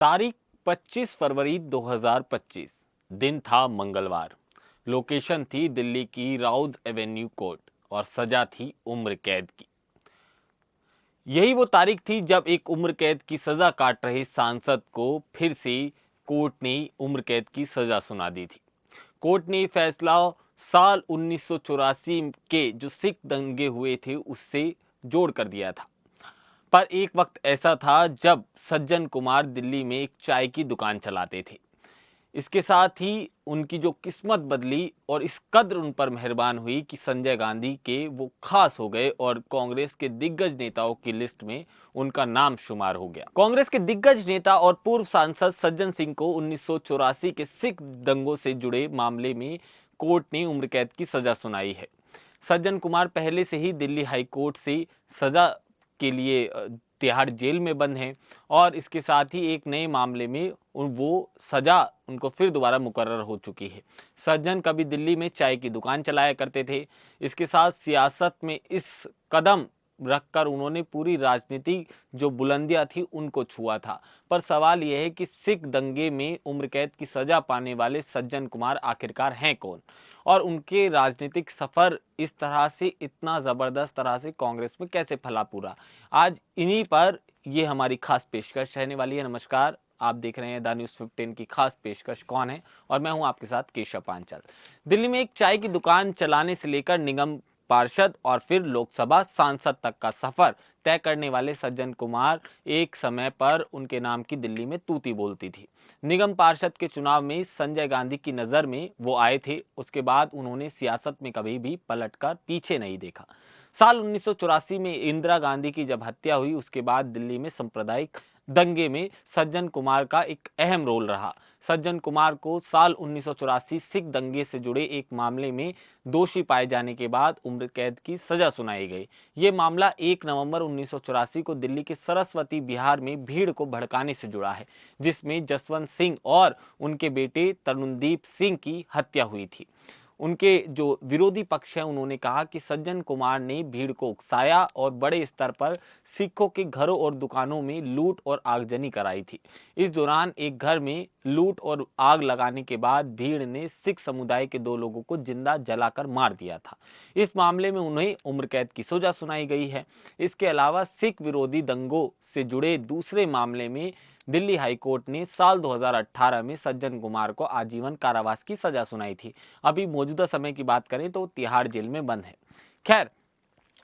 तारीख 25 फरवरी 2025। दिन था मंगलवार। लोकेशन थी दिल्ली की राउज एवेन्यू कोर्ट और सजा थी उम्र कैद की। यही वो तारीख थी जब एक उम्र कैद की सजा काट रहे सांसद को फिर से कोर्ट ने उम्र कैद की सजा सुना दी थी। कोर्ट ने फैसला साल 1984 के जो सिख दंगे हुए थे उससे जोड़ कर दिया था। पर एक वक्त ऐसा था जब सज्जन कुमार दिल्ली में एक चाय की दुकान चलाते थे। इसके साथ ही उनकी जो किस्मत बदली और इस कद्र उन पर मेहरबान हुई कि संजय गांधी के वो खास हो गए और कांग्रेस के दिग्गज नेताओं की लिस्ट में उनका नाम शुमार हो गया। कांग्रेस के दिग्गज नेता और पूर्व सांसद सज्जन सिंह को 1984 के सिख दंगों से जुड़े मामले में कोर्ट ने उम्र कैद की सजा सुनाई है। सज्जन कुमार पहले से ही दिल्ली हाई कोर्ट से सजा के लिए तिहाड़ जेल में बंद हैं और इसके साथ ही एक नए मामले में वो सजा उनको फिर दोबारा मुकर्रर हो चुकी है। सज्जन कभी दिल्ली में चाय की दुकान चलाया करते थे। इसके साथ सियासत में इस कदम रखकर उन्होंने पूरी राजनीति जो बुलंदियां थी उनको छुआ था। पर सवाल यह है कि सिख दंगे में उम्र कैद की सजा पाने वाले सज्जन कुमार आखिरकार हैं कौन और उनके राजनीतिक सफर इस तरह से इतना जबरदस्त तरह से कांग्रेस में कैसे फला पूरा। आज इन्हीं पर ये हमारी खास पेशकश रहने वाली है। नमस्कार, आप देख रहे हैं द न्यूज़ 15 की खास पेशकश कौन है और मैं हूं आपके साथ केशव पांचाल। दिल्ली में एक चाय की दुकान चलाने से लेकर निगम पार्षद और फिर लोकसभा सांसद तक का सफर तय करने वाले सज्जन कुमार एक समय पर उनके नाम की दिल्ली में तूती बोलती थी। निगम पार्षद के चुनाव में संजय गांधी की नजर में वो आए थे। उसके बाद उन्होंने सियासत में कभी भी पलटकर पीछे नहीं देखा। साल 1984 में इंदिरा गांधी की जब हत्या हुई उसके बाद दिल्ली में सांप्रदायिक दंगे में सज्जन कुमार का एक अहम रोल रहा। सज्जन कुमार को साल 1984 सिख दंगे से जुड़े एक मामले में दोषी पाए जाने के बाद उम्र कैद की सजा सुनाई गई। ये मामला 1 नवंबर 1984 को दिल्ली के सरस्वती विहार में भीड़ को भड़काने से जुड़ा है, जिसमें जसवंत सिंह और उनके बेटे तरुणदीप सिंह की हत्या हुई थी। उनके जो विरोधी पक्ष है उन्होंने कहा कि सज्जन कुमार ने भीड़ को उकसाया और बड़े स्तर पर सिखों के घरों और दुकानों में लूट और आगजनी कराई थी। इस दौरान एक घर में लूट और आग लगाने के बाद भीड़ ने सिख समुदाय के 2 लोगों को जिंदा जलाकर मार दिया था। इस मामले में उन्हें उम्र कैद की सजा सुनाई गई है। इसके अलावा सिख विरोधी दंगों से जुड़े दूसरे मामले में दिल्ली हाई कोर्ट ने साल 2018 में सज्जन कुमार को आजीवन कारावास की सजा सुनाई थी। अभी मौजूदा समय की बात करें तो तिहाड़ जेल में बंद है। खैर,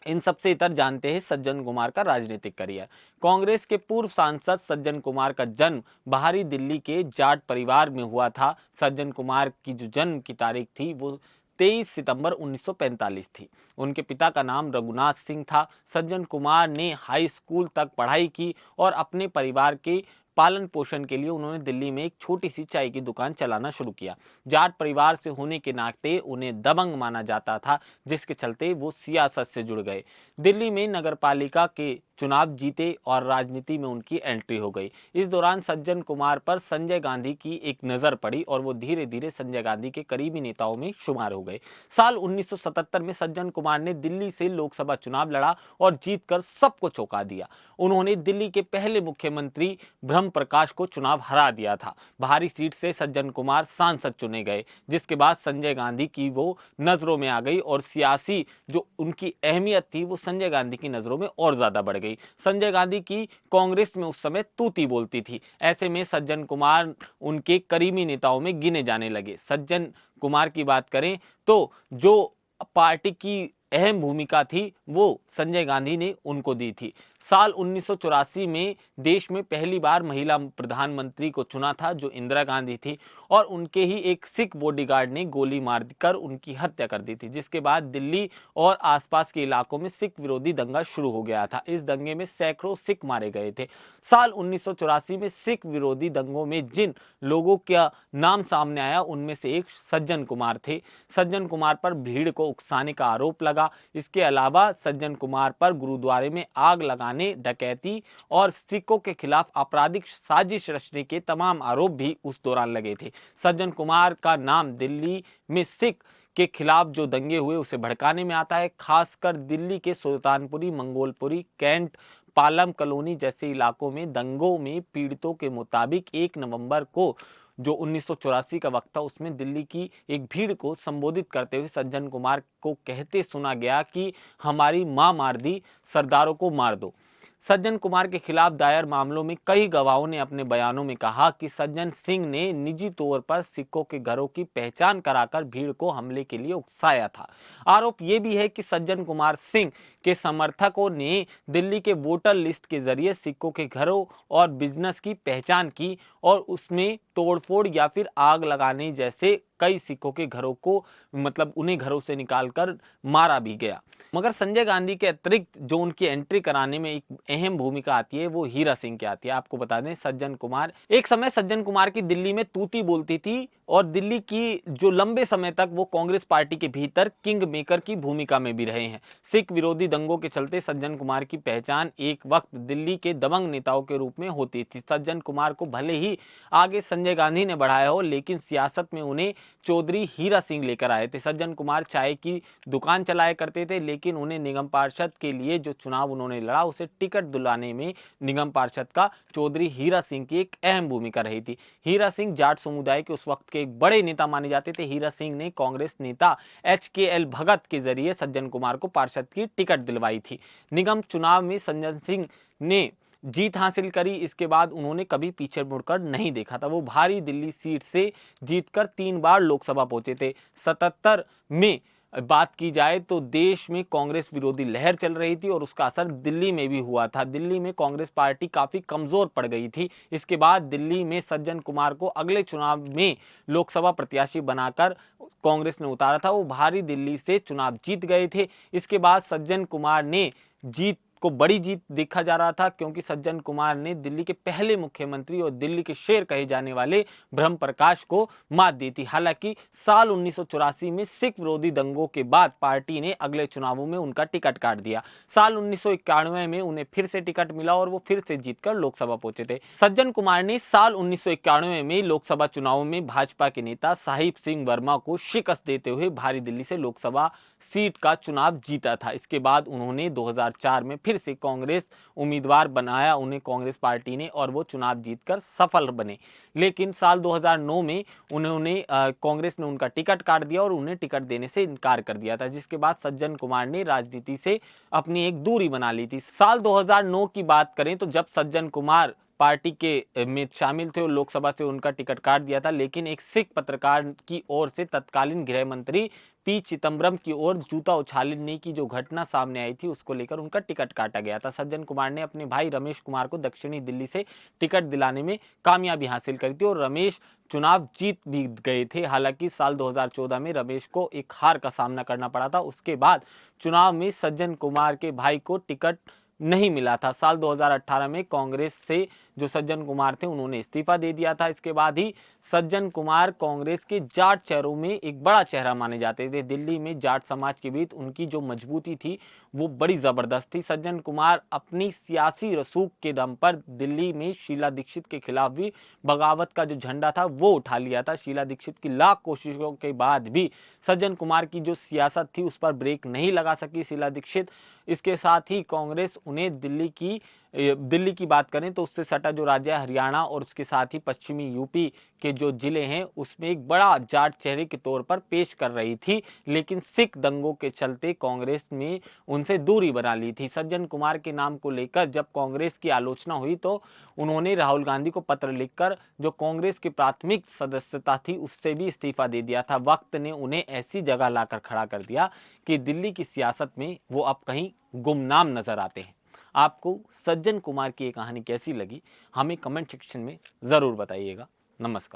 इन सबसे इतर जानते हैं सज्जन कुमार का राजनीतिक करियर। कांग्रेस के पूर्व सांसद सज्जन कुमार का जन्म बाहरी दिल्ली के जाट परिवार में हुआ था। सज्जन कुमार की जो जन्म की तारीख थी वो 23 सितंबर 1945 थी। उनके पिता का नाम रघुनाथ सिंह था। सज्जन कुमार ने हाई स्कूल तक पढ़ाई की और अपने परिवार के पालन पोषण के लिए उन्होंने दिल्ली में एक छोटी सी चाय की दुकान चलाना शुरू किया। जाट परिवार से होने के नाते उन्हें दबंग माना जाता था, जिसके चलते वो सियासत से जुड़ गए। दिल्ली में नगरपालिका के चुनाव जीते और राजनीति में उनकी एंट्री हो गई। इस दौरान सज्जन कुमार पर संजय गांधी की एक नजर पड़ी और वो धीरे धीरे संजय गांधी के करीबी नेताओं में शुमार हो गए। साल 1977 में सज्जन कुमार ने दिल्ली से लोकसभा चुनाव लड़ा और जीतकर सबको चौंका दिया। उन्होंने दिल्ली के पहले मुख्यमंत्री ब्रह्म प्रकाश को चुनाव हरा दिया था। बाहरी सीट से सज्जन कुमार सांसद चुने गए, जिसके बाद संजय गांधी की वो नजरों में आ गई और सियासी जो उनकी अहमियत थी वो संजय गांधी की नजरों में और ज्यादा बढ़ गई। संजय गांधी की कांग्रेस में उस समय तूती बोलती थी। ऐसे में सज्जन कुमार उनके करीबी नेताओं में गिने जाने लगे। सज्जन कुमार की बात करें तो जो पार्टी की अहम भूमिका थी वो संजय गांधी ने उनको दी थी। साल 1984 में देश में पहली बार महिला प्रधानमंत्री को चुना था जो इंदिरा गांधी थी और उनके ही एक सिख बॉडीगार्ड ने गोली मारकर उनकी हत्या कर दी थी, जिसके बाद दिल्ली और आसपास के इलाकों में सिख विरोधी दंगा शुरू हो गया था। इस दंगे में सैकड़ों सिख मारे गए थे। साल 1984 में सिख विरोधी दंगों में जिन लोगों का नाम सामने आया उनमें से एक सज्जन कुमार थे। सज्जन कुमार पर भीड़ को उकसाने का आरोप लगा। इसके अलावा सज्जन कुमार पर गुरुद्वारे में आग लगाने, डकैती और सिखों के खिलाफ आपराधिक साजिश रचने के तमाम आरोप भी उस दौरान लगे थे। सज्जन कुमार का नाम दिल्ली में सिख के खिलाफ जो दंगे हुए उसे भड़काने में आता है। खासकर दिल्ली के सुल्तानपुरी, मंगोलपुरी, कैंट, पालम कॉलोनी जैसे इलाकों में दंगों में पीड़ितों के मुताबिक 1 नवंबर को जो 1984 का वक्त था, उसमें दिल्ली की एक भीड़ को संबोधित करते हुए सज्जन कुमार को कहते सुना गया कि हमारी मां मार दी, सरदारों को मार दो। सज्जन कुमार के खिलाफ दायर मामलों में कई गवाहों ने अपने बयानों में कहा कि सज्जन सिंह ने निजी तौर पर सिखों के घरों की पहचान कराकर भीड़ को हमले के लिए उकसाया था। आरोप यह भी है कि सज्जन कुमार सिंह के समर्थकों ने दिल्ली के वोटर लिस्ट के जरिए सिखों के घरों और बिजनेस की पहचान की और उसमें तोड़फोड़ या फिर आग लगाने जैसे कई सिखों के घरों को उन्हें घरों से निकालकर मारा भी गया। मगर संजय गांधी के अतिरिक्त जो उनकी एंट्री कराने में एक अहम भूमिका आती है वो हीरा सिंह की आती है। आपको बता दें, एक समय सज्जन कुमार की दिल्ली में तूती बोलती थी और दिल्ली की जो लंबे समय तक वो कांग्रेस पार्टी के भीतर किंग मेकर की भूमिका में भी रहे हैं। सिख विरोधी दंगों के चलते सज्जन कुमार की पहचान एक वक्त दिल्ली के दबंग नेताओं के रूप में होती थी। सज्जन कुमार को भले ही आगे संजय गांधी ने बढ़ाया हो, लेकिन सियासत में उन्हें चौधरी हीरा सिंह लेकर आए थे। सज्जन कुमार चाय की दुकान चलाया करते थे, लेकिन उन्हें निगम पार्षद के लिए जो चुनाव उन्होंने लड़ा उसे टिकट दिलाने में निगम पार्षद का चौधरी हीरा सिंह की एक अहम भूमिका रही थी। हीरा सिंह जाट समुदाय के उस वक्त के एक बड़े नेता माने जाते थे। हीरा सिंह ने कांग्रेस नेता HKL भगत के जरिए सज्जन कुमार को पार्षद की टिकट दिलवाई थी। निगम चुनाव में सज्जन सिंह ने जीत हासिल करी। इसके बाद उन्होंने कभी पीछे मुड़कर नहीं देखा था। वो भारी दिल्ली सीट से जीतकर 3 बार लोकसभा पहुंचे थे। 77 में बात की जाए तो देश में कांग्रेस विरोधी लहर चल रही थी और उसका असर दिल्ली में भी हुआ था। दिल्ली में कांग्रेस पार्टी काफी कमजोर पड़ गई थी। इसके बाद दिल्ली में सज्जन कुमार को अगले चुनाव में लोकसभा प्रत्याशी बनाकर कांग्रेस ने उतारा था। वो भारी दिल्ली से चुनाव जीत गए थे। इसके बाद सज्जन कुमार ने बड़ी जीत देखा जा रहा था, क्योंकि सज्जन कुमार ने दिल्ली के पहले मुख्यमंत्री और दिल्ली के शेर कहे जाने वाले ब्रह्म प्रकाश को मात दी थी। हालांकि साल 1984 में सिख विरोधी दंगों के बाद पार्टी ने अगले चुनावों में उनका टिकट काट दिया। साल 1991 में उन्हें फिर से टिकट मिला और वो फिर से जीतकर लोकसभा पहुंचे थे। सज्जन कुमार ने साल 1991 में लोकसभा चुनावों में भाजपा के नेता साहिब सिंह वर्मा को शिकस्त देते हुए भारी दिल्ली से लोकसभा सीट का चुनाव जीता था। इसके बाद उन्होंने 2004 में फिर से कांग्रेस उम्मीदवार बनाया उन्हें कांग्रेस पार्टी ने, और वो चुनाव जीतकर सफल बने। लेकिन साल 2009 में कांग्रेस ने उनका टिकट काट दिया और उन्हें टिकट देने से इनकार कर दिया था, जिसके बाद सज्जन कुमार ने राजनीति से अपनी एक दूरी बना ली थी। साल 2009 की बात करें तो जब सज्जन कुमार पार्टी के में शामिल थे और लोकसभा से उनका टिकट काट दिया था, लेकिन एक सिख पत्रकार की ओर से तत्कालीन गृह मंत्री पी चिदम्बरम की ओर जूता उछालने की जो घटना सामने आई थी, उसको लेकर उनका टिकट काटा गया था। सज्जन कुमार ने अपने भाई रमेश कुमार को दक्षिणी दिल्ली से टिकट दिलाने में कामयाबी हासिल करी थी और रमेश चुनाव जीत भी गए थे। हालांकि साल 2014 में रमेश को एक हार का सामना करना पड़ा था। उसके बाद चुनाव में सज्जन कुमार के भाई को टिकट नहीं मिला था। साल 2018 में कांग्रेस से जो सज्जन कुमार थे उन्होंने इस्तीफा दे दिया था। इसके बाद ही सज्जन कुमार कांग्रेस के जाट चेहरों में एक बड़ा चेहरा माने जाते थे। दिल्ली में जाट समाज के बीच उनकी जो मजबूती थी वो बड़ी जबरदस्त थी। सज्जन कुमार अपनी सियासी रसूख के दम पर दिल्ली में शीला दीक्षित के खिलाफ भी बगावत का जो झंडा था वो उठा लिया था। शीला दीक्षित की लाख कोशिशों के बाद भी सज्जन कुमार की जो सियासत थी उस पर ब्रेक नहीं लगा सकी शीला दीक्षित। इसके साथ ही कांग्रेस उन्हें दिल्ली की बात करें तो उससे सटा जो राज्य हरियाणा और उसके साथ ही पश्चिमी यूपी के जो जिले हैं उसमें एक बड़ा जाट चेहरे के तौर पर पेश कर रही थी, लेकिन सिख दंगों के चलते कांग्रेस में उनसे दूरी बना ली थी। सज्जन कुमार के नाम को लेकर जब कांग्रेस की आलोचना हुई तो उन्होंने राहुल गांधी को पत्र लिखकर जो कांग्रेस की प्राथमिक सदस्यता थी उससे भी इस्तीफा दे दिया था। वक्त ने उन्हें ऐसी जगह लाकर खड़ा कर दिया कि दिल्ली की सियासत में वो अब कहीं गुमनाम नजर आते हैं। आपको सज्जन कुमार की ये कहानी कैसी लगी हमें कमेंट सेक्शन में जरूर बताइएगा। नमस्कार।